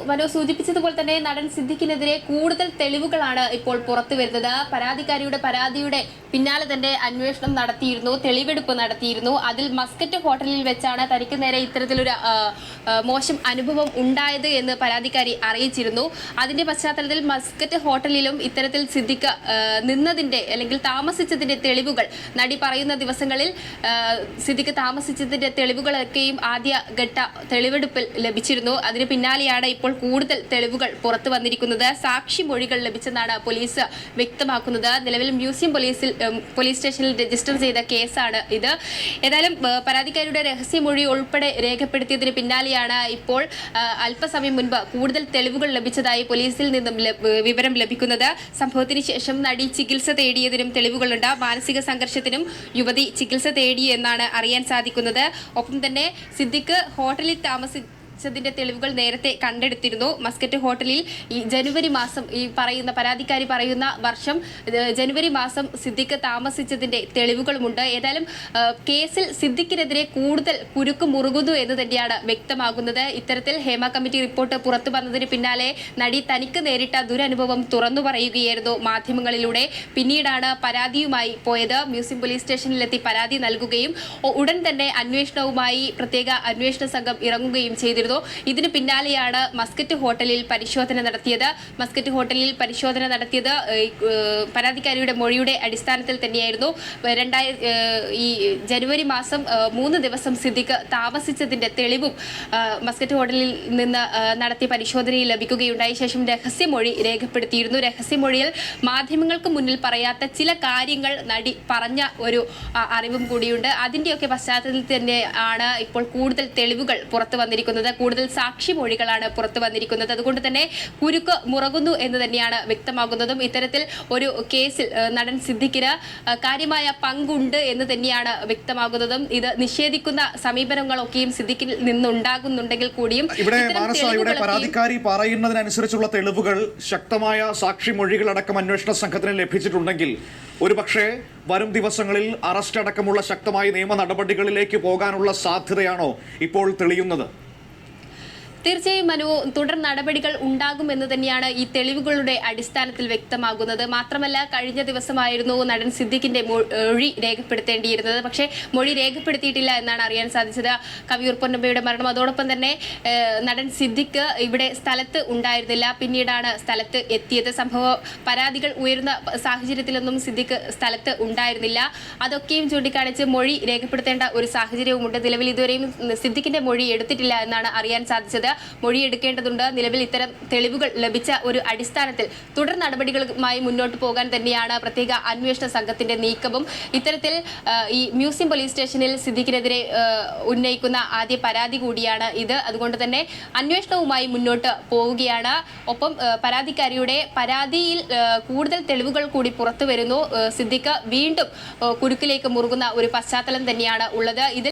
മനു സൂചിപ്പിച്ചതുപോലെ തന്നെ നടൻ സിദ്ദിഖിനെതിരെ കൂടുതൽ തെളിവുകളാണ് ഇപ്പോൾ പുറത്തു വരുന്നത്. പരാതിയുടെ പിന്നാലെ തന്നെ അന്വേഷണം നടത്തിയിരുന്നു, തെളിവെടുപ്പ് നടത്തിയിരുന്നു. അതിൽ മസ്കറ്റ് ഹോട്ടലിൽ വെച്ചാണ് തനിക്ക് നേരെ ഇത്തരത്തിലൊരു മോശം അനുഭവം ഉണ്ടായത് എന്ന് പരാതിക്കാരി അറിയിച്ചിരുന്നു. അതിന്റെ പശ്ചാത്തലത്തിൽ മസ്കറ്റ് ഹോട്ടലിലും ഇത്തരത്തിൽ സിദ്ദിഖ് നിന്നതിന്റെ അല്ലെങ്കിൽ താമസിച്ചതിന്റെ തെളിവുകൾ നടി പറയുന്ന ദിവസങ്ങളിൽ സിദ്ദിഖ് താമസിച്ചതിന്റെ തെളിവുകളൊക്കെയും ആദ്യഘട്ട തെളിവെടുപ്പിൽ ലഭിച്ചിരുന്നു. അതിന് പിന്നാലെയാണ് ഇപ്പോൾ കൂടുതൽ തെളിവുകൾ പുറത്തു വന്നിരിക്കുന്നത്. സാക്ഷി മൊഴികൾ ലഭിച്ചെന്നാണ് പോലീസ് വ്യക്തമാക്കുന്നത്. നിലവിൽ മ്യൂസിയം പോലീസ് സ്റ്റേഷനിൽ രജിസ്റ്റർ ചെയ്ത കേസാണ് ഇത്. ഏതായാലും പരാതിക്കാരുടെ രഹസ്യമൊഴി ഉൾപ്പെടെ രേഖപ്പെടുത്തിയതിന് പിന്നാലെയാണ് ഇപ്പോൾ അല്പസമയം മുൻപ് കൂടുതൽ തെളിവുകൾ ലഭിച്ചതായി പോലീസിൽ നിന്നും വിവരം ലഭിക്കുന്നത്. സംഭവത്തിന് ശേഷം നടി ചികിത്സ തേടിയതിനും തെളിവുകളുണ്ട്. മാനസിക സംഘർഷത്തിനും യുവതി ചികിത്സ തേടി എന്നാണ് അറിയാൻ സാധിക്കുന്നത്. ഒപ്പം തന്നെ സിദ്ദിഖ് ഹോട്ടലിൽ ിന്റെ തെളിവുകൾ നേരത്തെ കണ്ടെടുത്തിരുന്നു. മസ്കറ്റ് ഹോട്ടലിൽ ഈ ജനുവരി മാസം പരാതിക്കാരി പറയുന്ന വർഷം ജനുവരി മാസം സിദ്ദിഖ് താമസിച്ചതിന്റെ തെളിവുകളുമുണ്ട്. ഏതായാലും കേസിൽ സിദ്ദിഖിനെതിരെ കൂടുതൽ കുരുക്ക് മുറുകുന്നു എന്ന് തന്നെയാണ് വ്യക്തമാകുന്നത്. ഇത്തരത്തിൽ ഹേമ കമ്മിറ്റി റിപ്പോർട്ട് പുറത്തു വന്നതിന് പിന്നാലെ നടി തനിക്ക് നേരിട്ട ദുരനുഭവം തുറന്നു പറയുകയായിരുന്നു മാധ്യമങ്ങളിലൂടെ. പിന്നീടാണ് പരാതിയുമായി പോയത്. മ്യൂസിയം പോലീസ് സ്റ്റേഷനിലെത്തി പരാതി നൽകുകയും ഉടൻ തന്നെ അന്വേഷണവുമായി പ്രത്യേക അന്വേഷണ സംഘം ഇറങ്ങുകയും ചെയ്തിരുന്നു. ഇതിന് പിന്നാലെയാണ് മസ്കറ്റ് ഹോട്ടലിൽ പരിശോധന നടത്തിയത്. മസ്കറ്റ് ഹോട്ടലിൽ പരിശോധന നടത്തിയത് പരാതിക്കാരിയുടെ മൊഴിയുടെ അടിസ്ഥാനത്തിൽ തന്നെയായിരുന്നു. ഈ ജനുവരി മാസം 3 ദിവസം സിദ്ദിഖ് താമസിച്ചതിന്റെ തെളിവും മസ്കറ്റ് ഹോട്ടലിൽ നിന്ന് നടത്തിയ പരിശോധനയിൽ ലഭിക്കുകയുണ്ടായ ശേഷം രഹസ്യമൊഴി രേഖപ്പെടുത്തിയിരുന്നു. രഹസ്യമൊഴിയിൽ മാധ്യമങ്ങൾക്ക് മുന്നിൽ പറയാത്ത ചില കാര്യങ്ങൾ നടി പറഞ്ഞ ഒരു അറിവും കൂടിയുണ്ട്. അതിന്റെയൊക്കെ പശ്ചാത്തലത്തിൽ തന്നെ ആണ് ഇപ്പോൾ കൂടുതൽ തെളിവുകൾ പുറത്തു വന്നിരിക്കുന്നത്. കൂടുതൽ സാക്ഷി മൊഴികളാണ് പുറത്തു വന്നിരിക്കുന്നത്. അതുകൊണ്ട് തന്നെ കുരുക്ക് മുറകുന്നു എന്ന് തന്നെയാണ് വ്യക്തമാകുന്നതും. ഇത്തരത്തിൽ ഒരു കേസിൽ നടൻ സിദ്ദിഖിന് കാര്യമായ പങ്കുണ്ട് എന്ന് തന്നെയാണ് വ്യക്തമാകുന്നതും. ഇത് നിഷേധിക്കുന്ന സമീപനങ്ങളൊക്കെയും സിദ്ദിഖിൽ നിന്നുണ്ടാകുന്നുണ്ടെങ്കിൽ കൂടിയും ഇവിടെ പരാതിക്കാരി പറയുന്നതിനനുസരിച്ചുള്ള തെളിവുകൾ, ശക്തമായ സാക്ഷി മൊഴികളടക്കം അന്വേഷണ സംഘത്തിന് ലഭിച്ചിട്ടുണ്ടെങ്കിൽ ഒരുപക്ഷെ വരും ദിവസങ്ങളിൽ അറസ്റ്റ് അടക്കമുള്ള ശക്തമായ നിയമ നടപടികളിലേക്ക് പോകാനുള്ള സാധ്യതയാണോ ഇപ്പോൾ തെളിയുന്നത്? തീർച്ചയായും മനു, തുടർ നടപടികൾ ഉണ്ടാകുമെന്ന് തന്നെയാണ് ഈ തെളിവുകളുടെ അടിസ്ഥാനത്തിൽ വ്യക്തമാകുന്നത്. മാത്രമല്ല, കഴിഞ്ഞ ദിവസമായിരുന്നു നടൻ സിദ്ദിഖിന്റെ മൊഴി രേഖപ്പെടുത്തേണ്ടിയിരുന്നത്. പക്ഷേ മൊഴി രേഖപ്പെടുത്തിയിട്ടില്ല എന്നാണ് അറിയാൻ സാധിച്ചത്. കവിയൂർ പൊന്നമ്മയുടെ മരണം, അതോടൊപ്പം തന്നെ നടൻ സിദ്ദിഖ് ഇവിടെ സ്ഥലത്ത് ഉണ്ടായിരുന്നില്ല. പിന്നീടാണ് സ്ഥലത്ത് എത്തിയത്. പരാതികൾ ഉയർന്ന സാഹചര്യത്തിലൊന്നും സിദ്ദിഖ് സ്ഥലത്ത് ഉണ്ടായിരുന്നില്ല. അതൊക്കെയും ചൂണ്ടിക്കാണിച്ച് മൊഴി രേഖപ്പെടുത്തേണ്ട ഒരു സാഹചര്യവുമുണ്ട്. നിലവിൽ ഇതുവരെയും സിദ്ദിഖിന്റെ മൊഴി എടുത്തിട്ടില്ല എന്നാണ് അറിയാൻ സാധിച്ചത്. മൊഴിയെടുക്കേണ്ടതുണ്ട്. നിലവിൽ ഇത്തരം തെളിവുകൾ ലഭിച്ച ഒരു അടിസ്ഥാനത്തിൽ തുടർ നടപടികളുമായി മുന്നോട്ട് പോകാൻ തന്നെയാണ് പ്രത്യേക അന്വേഷണ സംഘത്തിന്റെ നീക്കവും. ഇത്തരത്തിൽ ഈ മ്യൂസിയം പോലീസ് സ്റ്റേഷനിൽ സിദ്ദിഖിനെതിരെ ഉന്നയിക്കുന്ന ആദ്യ പരാതി കൂടിയാണ് ഇത്. അതുകൊണ്ട് തന്നെ അന്വേഷണവുമായി മുന്നോട്ട് പോവുകയാണ്. ഒപ്പം പരാതിക്കാരിയുടെ പരാതിയിൽ കൂടുതൽ തെളിവുകൾ കൂടി പുറത്തു വരുന്നു. സിദ്ദിഖ് വീണ്ടും കുരുക്കിലേക്ക് മുറുകുന്ന ഒരു പശ്ചാത്തലം തന്നെയാണ് ഉള്ളത്. ഇതിൽ